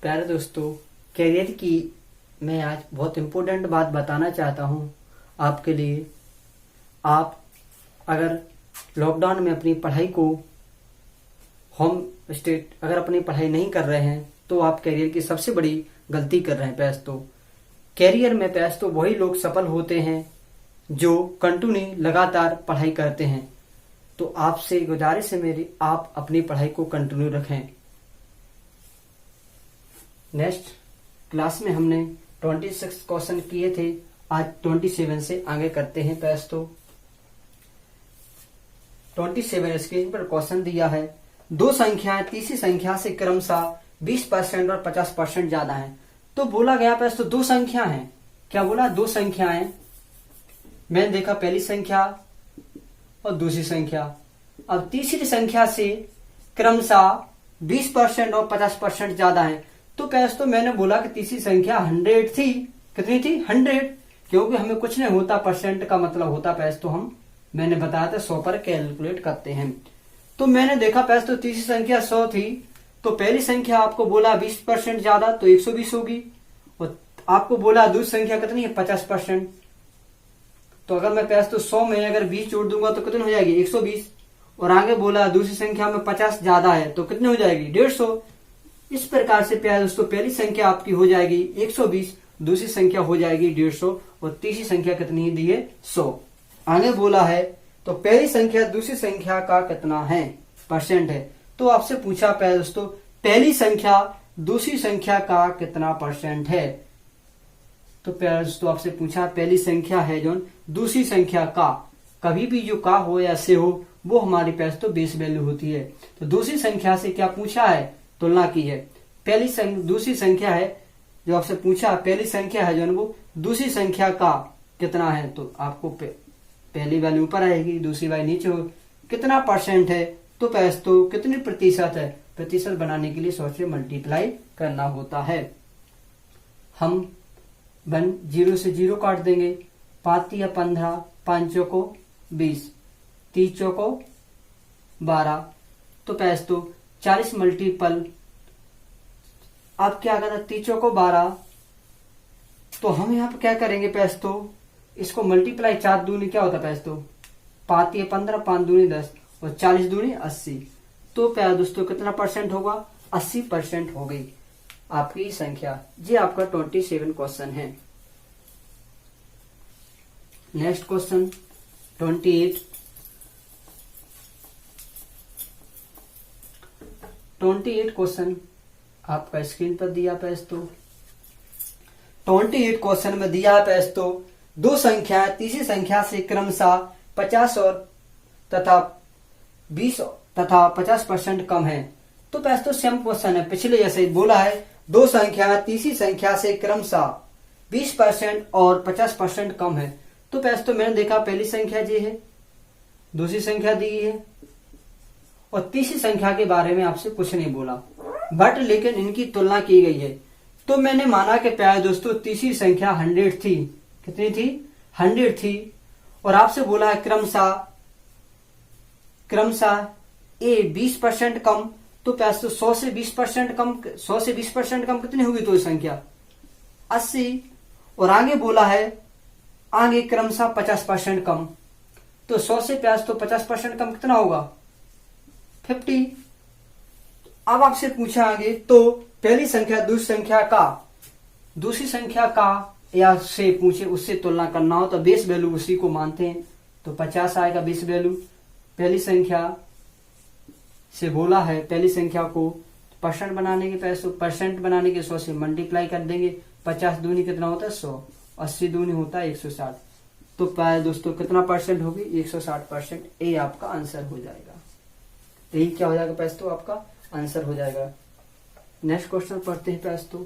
प्यारे दोस्तों, करियर की मैं आज बहुत इम्पोर्टेंट बात बताना चाहता हूँ आपके लिए। आप अगर लॉकडाउन में अपनी पढ़ाई को होम स्टेट अगर अपनी पढ़ाई नहीं कर रहे हैं तो आप करियर की सबसे बड़ी गलती कर रहे हैं। दोस्तों, करियर में दोस्तों वही लोग सफल होते हैं जो कंटिन्यू लगातार पढ़ाई करते हैं। तो आपसे गुजारिश है मेरी, आप अपनी पढ़ाई को कंटिन्यू रखें। नेक्स्ट क्लास में हमने 26 क्वेश्चन किए थे, आज 27 से आगे करते हैं। दोस्तों 27 स्क्रीन पर क्वेश्चन दिया है, दो संख्याएं तीसरी संख्या से क्रमशः 20% और 50% ज्यादा हैं। तो बोला गया दोस्तों दो संख्या हैं। क्या बोला? दो संख्याएं। मैंने देखा पहली संख्या और दूसरी संख्या। अब तीसरी संख्या से क्रमशः 20% और 50% ज्यादा है। तो दोस्तों मैंने बोला कि तीसरी संख्या 100 थी। कितनी थी? 100। क्योंकि हमें कुछ नहीं होता, परसेंट का मतलब होता दोस्तों मैंने बताया था 100 पर कैलकुलेट करते हैं। तो मैंने देखा दोस्तों तीसरी संख्या 100 थी, तो पहली संख्या आपको बोला 20% ज्यादा तो 120 होगी, और आपको बोला दूसरी संख्या कितनी है? 50%। तो अगर मैं दोस्तों 100 में अगर 20 जोड़ दूंगा तो कितनी हो जाएगी? 120। और आगे बोला दूसरी संख्या में 50 ज्यादा है तो कितनी हो जाएगी? 150। इस प्रकार से प्यारे दोस्तों पहली संख्या आपकी हो जाएगी 120, दूसरी संख्या हो जाएगी 150, और तीसरी संख्या कितनी दी है? 100। आगे बोला है तो पहली संख्या दूसरी संख्या का कितना है? परसेंट है। तो आपसे पूछा प्यारे दोस्तों पहली संख्या दूसरी संख्या का कितना परसेंट है? तो प्यारे दोस्तों आपसे पूछा पहली संख्या है जो दूसरी संख्या का, कभी भी जो का हो या से हो वो हमारे पास तो बेस वैल्यू होती है। तो दूसरी संख्या से क्या पूछा है? तुलना की है। दूसरी संख्या है जो आपसे पूछा, पहली संख्या है जो वो दूसरी संख्या का कितना है, तो आपको पहली वैल्यू ऊपर आएगी, दूसरी वैल्यू नीचे हो। कितना परसेंट है? तो दोस्तों कितनी प्रतिशत है? प्रतिशत बनाने के लिए 100 से मल्टीप्लाई करना होता है। हम 0 से 0 काट देंगे, 5 या 15, 5 चौको 20, 30 चौको 12। तो दोस्तों 40 मल्टीपल, अब क्या करना? 30 चौको 12। तो हम यहाँ पे क्या करेंगे दोस्तों? इसको मल्टीप्लाई 4 दूनी क्या होता है दोस्तों? 5 या 15, 5 दूनी 10 और 40 दूनी 80। तो प्यारे दोस्तों कितना परसेंट होगा? 80% हो गई आपकी संख्या। ये आपका 27 क्वेश्चन है। नेक्स्ट क्वेश्चन 28 क्वेश्चन आपका स्क्रीन पर दिया है दोस्तों। 28 क्वेश्चन में दिया है दोस्तों दो संख्याएं तीसरी संख्या से क्रमशः 50 और तथा 20 तथा 50% कम है। तो दोस्तों सेम क्वेश्चन है, पिछले जैसे बोला है दो संख्याएं तीसरी संख्या से क्रमशः 20% और 50% कम है। तो दोस्तों मैंने देखा पहली संख्या जी है, दूसरी संख्या दी है, और तीसरी संख्या के बारे में आपसे कुछ नहीं बोला, बट लेकिन इनकी तुलना की गई है। तो मैंने माना कि प्यारे दोस्तों तीसरी संख्या 100 थी। कितनी थी? 100 थी। और आपसे बोला है क्रमशः ए 20% कम। तो दोस्तों 100 से 20% कम, 100 से 20% कम कितनी होगी? तो संख्या 80। और आगे बोला है आगे क्रमशः 50% कम। तो 100 से 50% कम कितना होगा? 50। अब आपसे पूछा आगे तो पहली संख्या दूसरी संख्या का या से पूछे उससे तुलना करना हो तो बेस वैल्यू उसी को मानते हैं, तो 50 आएगा बेस वैल्यू। पहली संख्या से बोला है पहली संख्या को परसेंट बनाने के 100 से मल्टीप्लाई कर देंगे। 50 दूनी कितना होता है? 100। 80 दूनी होता है 160। तो प्यारे दोस्तों कितना परसेंट होगी? 160%। ये आपका आंसर हो जाएगा। यही क्या हो जाएगा दोस्तों? आपका आंसर हो जाएगा। नेक्स्ट क्वेश्चन पढ़ते हैं दोस्तों।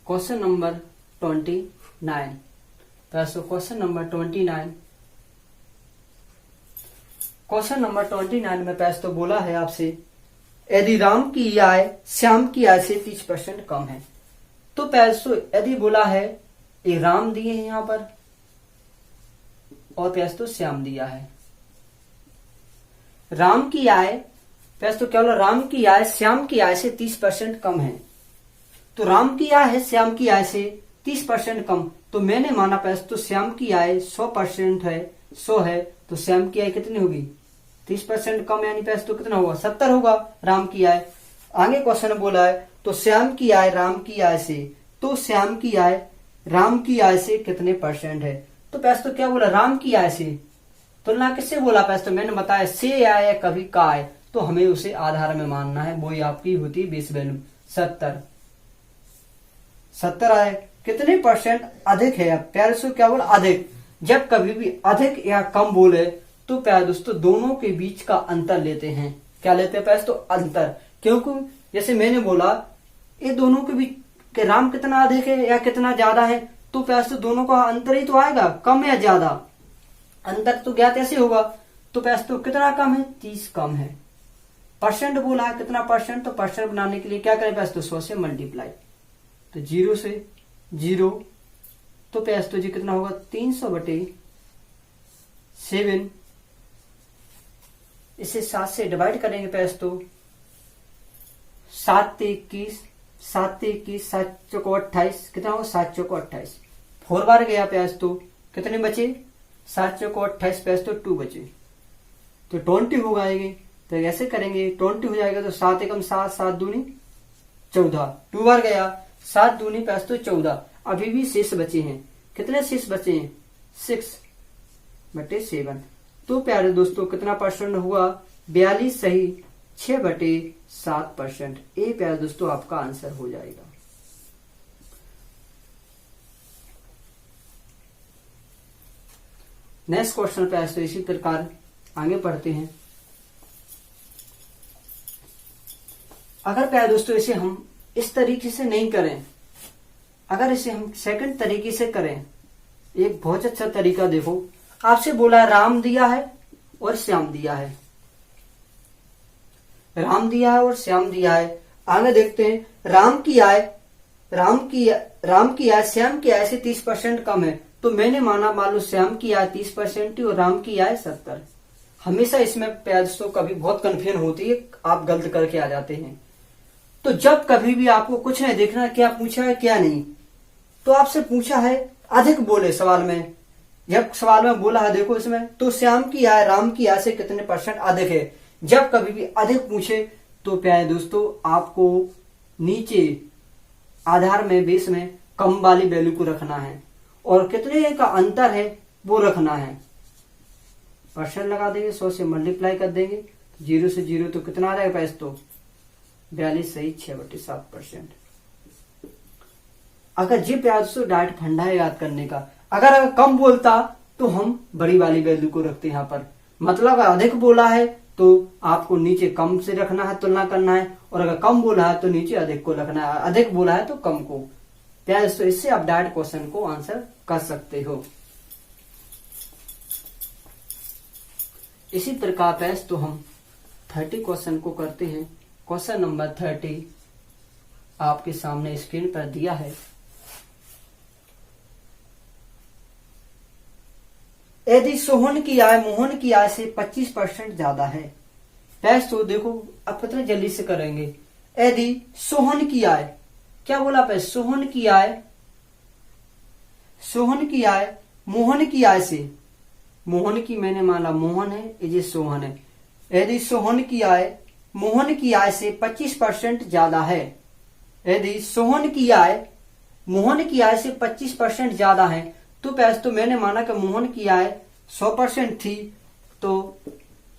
Question number 29। दोस्तों क्वेश्चन नंबर 29 में दोस्तों बोला है आपसे यदि राम की आय श्याम की आय से 30% कम है। तो दोस्तों यदि बोला है ये राम दिए हैं यहाँ पर और दोस्तों श्याम दिया है, राम की आय पैसे तो क्या बोला, राम की आय श्याम की आय से 30% कम है। तो राम की आय है श्याम की आय से 30% कम, तो मैंने माना पैसे तो श्याम की आय 100% है, 100 है, तो श्याम की आय कितनी होगी 30% कम, यानी पैसे तो कितना होगा 70 होगा राम की आय। आगे क्वेश्चन बोला है तो श्याम की आय राम की आय से, तो श्याम की आय राम की आय से कितने % है। तो पैसे तो क्या बोला, राम की आय से तुलना किससे बोला पैसे, तो मैंने बताया से आय या कभी का आय, तो हमें उसे आधार में मानना है, वो ही आपकी होती है बेस वैल्यू 70 आय कितने % अधिक है। प्यारे से क्या बोला अधिक, जब कभी भी अधिक या कम बोले तो प्यारे दोस्तों दोनों के बीच का अंतर लेते हैं। क्या लेते हैं प्यारे तो अंतर, क्योंकि जैसे मैंने बोला ये दोनों के बीच के राम कितना अधिक है या कितना ज्यादा है, तो प्यारे तो दोनों का अंतर ही तो आएगा, कम या ज्यादा, अंतर तो ज्ञात ऐसे होगा। तो प्यारे तो कितना कम है 30 कम है। % बोला है कितना %, तो % बनाने के लिए क्या करें प्यारे तो 100 से मल्टीप्लाई, तो 0 से 0, तो प्यारे तो जी कितना होगा 300/7, इसे 7 से डिवाइड करेंगे प्यारे तो 7 21, 7 21, 7 चौको 28, कितना होगा 7 चौको 28, 4 बार गया प्याज तो कितने बचे 7 चौको 28, प्याज तो 2 बचे, तो 20 होगा आएगी। तो ऐसे करेंगे 20 हो जाएगा, तो 7 एकम 7, 7 दूनी 14, 2 बार गया 7 दूनी प्याज तो 14, अभी भी शेष बचे हैं, कितने शेष बचे हैं 6/7। तो प्यारे दोस्तों कितना % हुआ 42 सही 6/7%। ये प्यारे दोस्तों आपका आंसर हो जाएगा। नेक्स्ट क्वेश्चन पे तो इसी प्रकार आगे पढ़ते हैं। अगर प्यारे दोस्तों इसे हम इस तरीके से नहीं करें, अगर इसे हम सेकंड तरीके से करें, एक बहुत अच्छा तरीका देखो, आपसे बोला है राम दिया है और श्याम दिया है, राम दिया है और श्याम दिया है। आगे देखते हैं राम की आय श्याम की आय से 30% कम है, तो मैंने माना मान लो श्याम की आय 30% और राम की आय 70। हमेशा इसमें दोस्तों कभी बहुत कन्फ्यूजन होती है, आप गलत करके आ जाते हैं। तो जब कभी भी आपको कुछ नहीं देखना क्या पूछा है क्या नहीं, तो आपसे पूछा है अधिक बोले सवाल में, जब सवाल में बोला है देखो इसमें तो श्याम की आय राम की आय से कितने % अधिक है। जब कभी भी अधिक पूछे तो प्यारे दोस्तों आपको नीचे आधार में बेस में कम वाली वैल्यू को रखना है और कितने का अंतर है वो रखना है। % लगा देंगे 100 से मल्टीप्लाई कर देंगे, 0 से 0 तो कितना आ जाएगा पैसे तो 42 सही 6/7%। अगर जी प्यार दोस्तों डायरेक्ट फंडा है याद करने का, अगर कम बोलता तो हम बड़ी वाली वैल्यू को रखते हैं यहाँ पर, मतलब अगर अधिक बोला है तो आपको नीचे कम से रखना है, तुलना करना है, और अगर कम बोला है तो नीचे अधिक को रखना है, अधिक बोला है तो कम को। प्यार दोस्तों इससे आप डायरेक्ट क्वेश्चन को आंसर कर सकते हो। इसी प्रकार पैस तो हम 30 क्वेश्चन को करते हैं। क्वेश्चन नंबर 30 आपके सामने स्क्रीन पर दिया है। यदि सोहन की आय मोहन की आय से 25% ज्यादा है, पैस तो देखो अब कितने जल्दी से करेंगे। यदि सोहन की आय, क्या बोला पैस, सोहन की आय मोहन की आय से, मोहन की मैंने माना मोहन है, ये सोहन है। यदि सोहन की आय मोहन की आय से 25% ज्यादा है, यदि सोहन की आय मोहन की आय से 25% ज्यादा है, तो पैसे तो मैंने माना कि मोहन की आय 100% थी, तो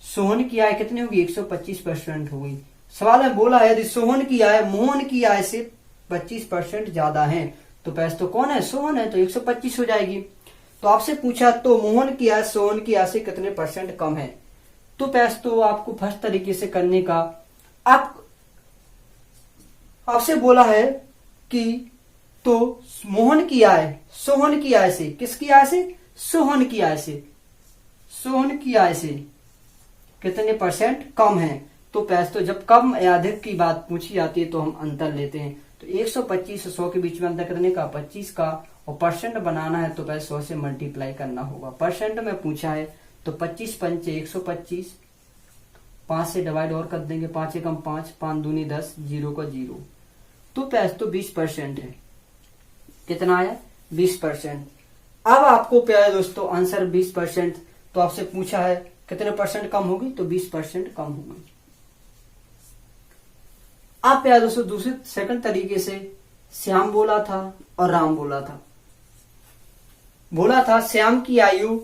सोहन की आय कितनी होगी 125% होगी। सवाल में बोला है यदि सोहन की आय मोहन की आय से 25% ज्यादा है, तो पैसे तो कौन है, सोहन है, तो 125 हो जाएगी। तो आपसे पूछा तो मोहन की आय सोहन की आय से कितने % कम है, तो पैसे तो आपको फर्स्ट तरीके से करने का, आपसे बोला है कि तो मोहन की आय सोहन की आय से, किसकी आय से, सोहन की आय से, सोहन की आय से कितने % कम है। तो पैसे तो जब कम या अधिक की बात पूछी जाती है तो हम अंतर लेते हैं। तो 125 और 100 के बीच में अंतर कितने का, 25 का, और % बनाना है तो पैसे 100 से मल्टीप्लाई करना होगा। % में पूछा है तो 25 पंचे 125 5 से डिवाइड और कर देंगे, 5 एकम 5, 5 दूनी 10, 0 का 0। तो प्यास तो 20% है। कितना आया? 20%। अब आपको प्यारे दोस्तों आंसर 20%, तो आपसे पूछा है कितने परसेंट कम होगी, तो 20% कम होगी। आप प्यारे दोस्तों दूसरे सेकंड तरीके से श्याम बोला था और राम बोला था। बोला था श्याम की आयु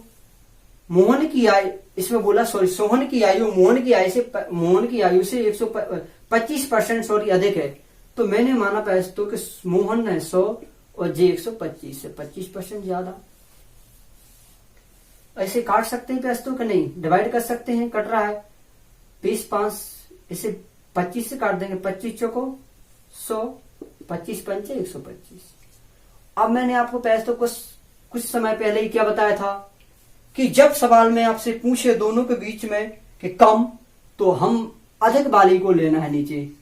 मोहन की आयु, इसमें बोला सॉरी सोहन की आयु मोहन की आयु से 125% सॉरी अधिक है। तो मैंने माना पैसों कि मोहन है 100 और जे 125 से 25% ज्यादा। ऐसे काट सकते हैं पैसों के, नहीं डिवाइड कर सकते हैं, कट रहा है 20 5, इसे 25 से काट देंगे, 25 चौको 100, 25 पंचे 125। अब मैंने आपको पैसों को कुछ समय पहले ही क्या बताया था कि जब सवाल में आपसे पूछे दोनों के बीच में कि कम, तो हम अधिक वाली को लेना है नीचे।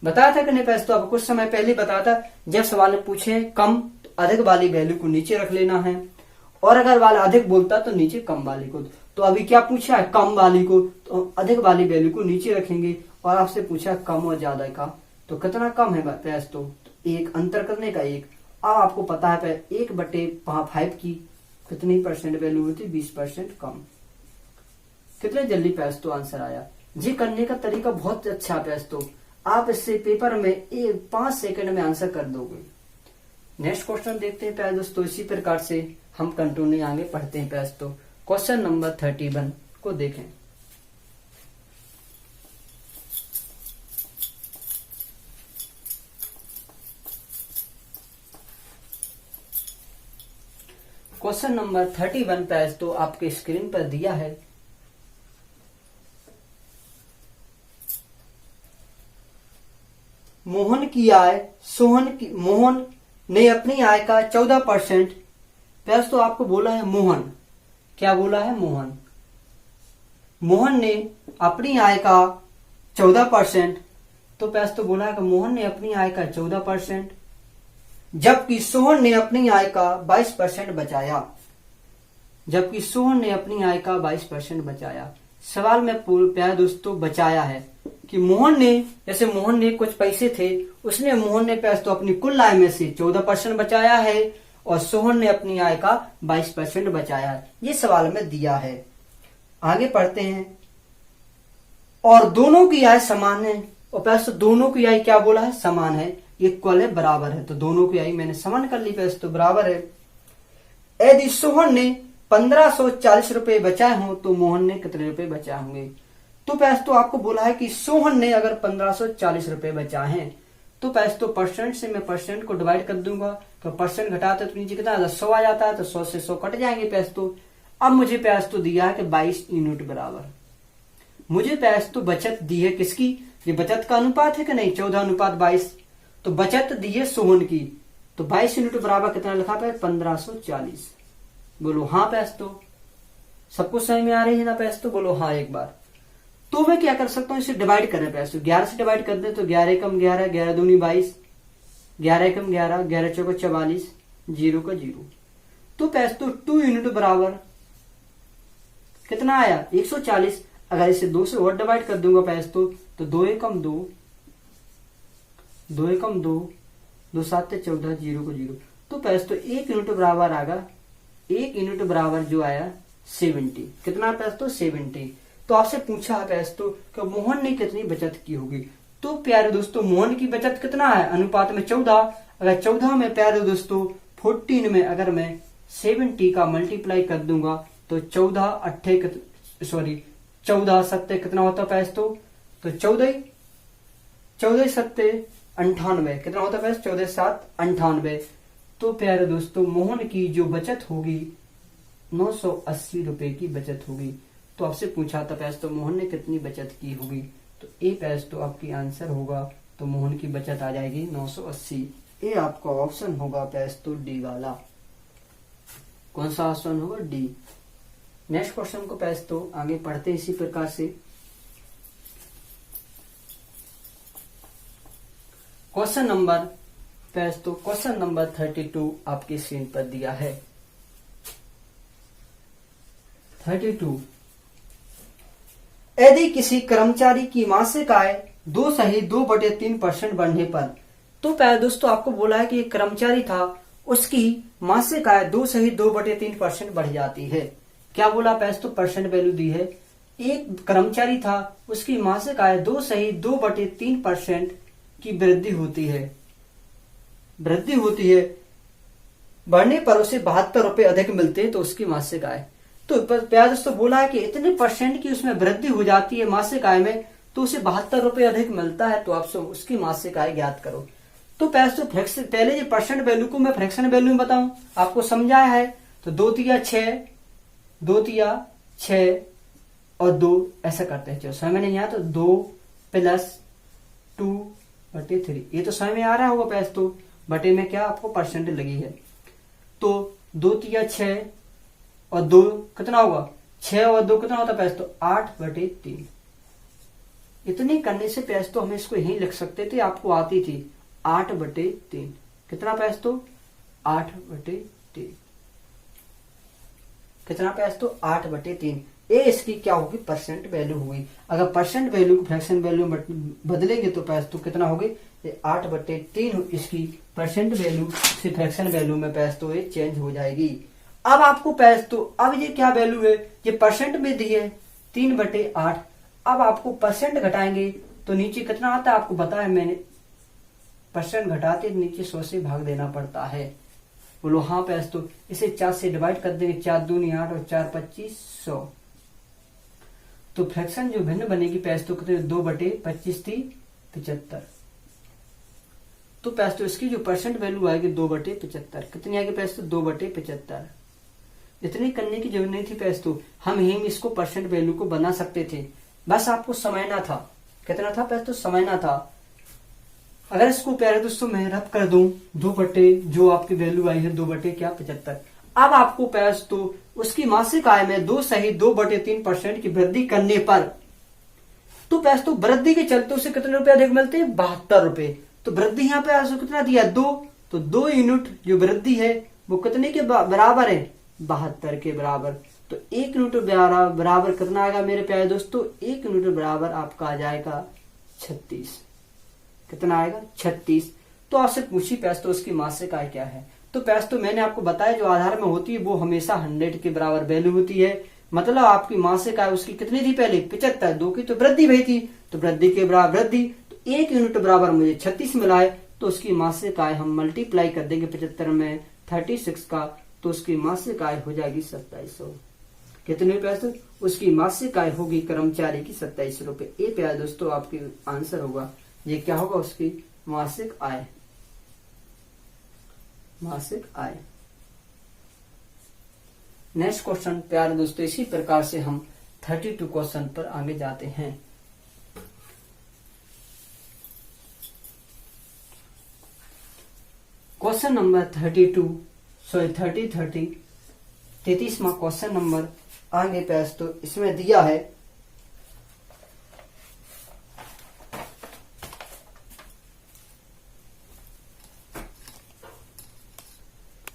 बताया था कि नहीं पैसे, तो आपको कुछ समय पहले बताया था जब सवाल में पूछे कम तो अधिक वाली वैल्यू को नीचे रख लेना है, और अगर वाला अधिक बोलता तो नीचे कम वाली को। तो अभी क्या पूछा है? कम वाली को, तो अधिक वाली वैल्यू को नीचे रखेंगे। और आपसे पूछा कम और ज्यादा का, तो कितना कम है पैसे? तो एक अंतर करने का 1। अब आपको पता है 1/5 की कितनी परसेंट वैल्यू होती? 20% कम। कितने जल्दी पैसे तो आंसर आया। जी करने का तरीका बहुत अच्छा है पैसे, तो आप इससे पेपर में 5 सेकंड में आंसर कर दोगे। नेक्स्ट क्वेश्चन देखते हैं प्यारे दोस्तों। इसी प्रकार से हम कंटिन्यू आगे पढ़ते हैं प्यारे दोस्तों। क्वेश्चन नंबर 31 को देखें। क्वेश्चन नंबर 31 प्यारे दोस्तों आपके स्क्रीन पर दिया है। मोहन ने अपनी आय का 14%, प्लस तो आपको बोला है मोहन, क्या बोला है? मोहन ने अपनी आय का 14%, तो प्लस तो बोला है कि मोहन ने अपनी आय का 14%, जबकि सोहन ने अपनी आय का 22% बचाया। जबकि सोहन ने अपनी आय का 22% बचाया। सवाल में प्यारे दोस्तों बचाया है कि मोहन ने, जैसे मोहन ने कुछ पैसे थे, उसने मोहन ने पैसे तो अपनी कुल आय में से 14% बचाया है, और सोहन ने अपनी आय का 22% बचाया है। ये सवाल में दिया है। आगे पढ़ते हैं। और दोनों की आय समान है, और पैसे दोनों की आय क्या बोला है? समान है, इक्वल है, बराबर है। तो दोनों की आय मैंने समान कर ली, पैसे तो बराबर है। यदि सोहन ने 1540 रुपए बचाए हों तो मोहन ने कितने रुपए बचाए होंगे? तो पैसे तो आपको बोला है कि सोहन ने अगर 1540 रुपए बचाए हैं, तो पैसे तो परसेंट से मैं परसेंट को डिवाइड कर दूंगा, तो परसेंट घटाते तो नीचे कितना 100 आ जाता है, तो 100 से 100 कट जाएंगे पैसे तो। अब मुझे पैसे तो दिया है कि 22 यूनिट बराबर। मुझे पैसे तो बचत दी है किसकी? ये बचत का अनुपात है कि नहीं? 14:22। तो बचत दी है सोहन की, तो 22 यूनिट बराबर कितना लिखा पे? 1540। बोलो हाँ पैसे तो। सबको समझ में आ रही है ना पैसे तो? बोलो हाँ एक बार। तो मैं क्या कर सकता हूँ, इसे डिवाइड करें पैसे। 11 से डिवाइड कर दे तो 11 एकम 11, 11 दूनी 22, 11 एकम 11, 11 चौको 44, 0 का 0। तो पैसे तो 2 यूनिट बराबर कितना आया? 140। अगर इसे 2 से और डिवाइड कर दूंगा पैसे तो 2 एकम 2, 2 एकम 2, 2 7 14, 0 को 0। तो पैसे तो 1 यूनिट बराबर आएगा। 1 यूनिट बराबर जो आया 70। कितना पैसे तो? 70। तो आपसे पूछा है पैसे तो कि मोहन ने कितनी बचत की होगी? तो प्यारे दोस्तों मोहन की बचत कितना है? अनुपात में 14। अगर 14 में प्यारे दोस्तों 14 में अगर मैं 70 का मल्टीप्लाई कर दूंगा तो 14 सत्ते कितना होता है पैसे तो? 14 सत्ते 98। कितना होता है पैसे? 14 7 98। तो प्यारे दोस्तों मोहन की जो बचत होगी 980 रुपए की बचत होगी। तो आपसे पूछा था पैसे तो मोहन ने कितनी बचत की होगी? तो ए पैसे तो आपकी आंसर होगा, तो मोहन की बचत आ जाएगी 980। ए आपका ऑप्शन होगा पैसे तो डी वाला। कौन सा ऑप्शन होगा? डी। नेक्स्ट क्वेश्चन को पैसे तो आगे पढ़ते इसी प्रकार से। क्वेश्चन नंबर 32 आपकी स्क्रीन पर दिया है। 32। यदि किसी कर्मचारी की मासिक आय 2.2/3% बढ़ने पर, तो प्यारे दोस्तों आपको बोला है कि एक कर्मचारी था, उसकी मासिक आय 2.2/3% बढ़ जाती है। क्या बोला प्यारे दोस्तों, परसेंट वैल्यू दी है। एक कर्मचारी था, उसकी मासिक आय 2.2/3% की वृद्धि होती है, बढ़ने पर उसे 72 रुपए अधिक मिलते हैं, तो उसकी मासिक आय। तो प्यारे दोस्तों बोला है कि इतने परसेंट की उसमें वृद्धि हो जाती है मासिक आय में, तो उसे 72 रुपए अधिक मिलता है, तो आप उसकी मासिक आय ज्ञात करो। तो प्यारे दोस्तों पहले जो परसेंट वैल्यू को मैं फ्रैक्शन वैल्यू में बताऊं, आपको समझाया है। तो 2 तिया 6 और 2 ऐसा करते हैं। समय में नहीं आया तो 2 + 2/3, ये तो समय में आ रहा होगा प्यारे दोस्तों, बटे में क्या आपको परसेंट लगी है। तो 2 तिया 6 और 2 कितना होगा, 6 और 2 कितना होता है प्यारे दोस्तों, 8/3। इतनी करने से प्यारे दोस्तों हम इसको यही लिख सकते थे, आपको आती थी 8/3। कितना प्यारे दोस्तों, 8/3। कितना प्यारे दोस्तों, 8/3। ये इसकी क्या होगी, परसेंट वैल्यू होगी। अगर परसेंट वैल्यू को फ्रैक्शन वैल्यू में बदलेंगे तो प्यारे दोस्तों कितना होगी, 8/3 इसकी परसेंट वैल्यू से फ्रैक्शन वैल्यू में प्यारे दोस्तों ये चेंज हो जाएगी। अब आपको प्यारे दोस्तों, अब ये क्या वैल्यू है, ये परसेंट में दी है 3/8। अब आपको परसेंट घटाएंगे तो नीचे कितना आता है, आपको बताया मैंने, परसेंट घटाते नीचे 100 से भाग देना पड़ता है। बोलो हाँ प्यारे दोस्तों, इसे 4 से डिवाइड कर देंगे, 4 दूनी 8 और 4 25 100। तो फ्रैक्शन जो भिन्न बनेगी प्यारे दोस्तों कितने, 2/25 थी 75। तो प्यारे दोस्तों इसकी जो परसेंट वैल्यू आएगी 2/75। कितनी आएगी प्यारे दोस्तों, 2/75। इतनी करने की जरूरत नहीं थी प्यारे दोस्तों, हम ही इसको परसेंट वैल्यू को बना सकते थे, बस आपको समझना था। कितना था प्यारे दोस्तों, समझना था। अगर इसको प्यारे दोस्तों मैं रब कर दूं, 2 जो आपकी वैल्यू आई है 2/75। अब आपको प्यारे दोस्तों उसकी मासिक आय में 2.2/3% की वृद्धि करने पर, तो प्यारे दोस्तों वृद्धि के चलते उसे कितने रुपए अधिक मिलते हैं, 72 रुपए। तो वृद्धि यहाँ पे कितना दिया, 2। तो 2 यूनिट जो वृद्धि है वो कितने के बराबर है, 72 के बराबर। तो 1 यूनिट बराबर कितना आएगा मेरे प्यारे दोस्तों, 1 यूनिट बराबर आपका आ जाएगा 36। कितना आएगा, 36। तो आपसे पूछी प्यारे दोस्तों उसकी मासिक आय क्या है। तो प्यारे दोस्तों मैंने आपको बताया जो आधार में होती है वो हमेशा 100 के बराबर वैल्यू होती है। मतलब आपकी मासिक आय उसकी कितनी थी पहले, 75। 2 की तो वृद्धि हुई थी, तो वृद्धि के बराबर वृद्धि, तो 1 यूनिट बराबर मुझे 36 मिला है। तो उसकी मासिक आय हम मल्टीप्लाई कर देंगे 75 में 36 का, तो उसकी मासिक आय हो जाएगी 2700। कितने रुपए दोस्तों, उसकी मासिक आय होगी कर्मचारी की 2700 रुपए। ये प्यारे दोस्तों आपकी आंसर होगा। ये क्या होगा, उसकी मासिक आय। मासिक आय। नेक्स्ट क्वेश्चन प्यारे दोस्तों, इसी प्रकार से हम 32 क्वेश्चन पर आगे जाते हैं। क्वेश्चन नंबर 33वां क्वेश्चन नंबर आगे प्यारे दोस्तों इसमें दिया है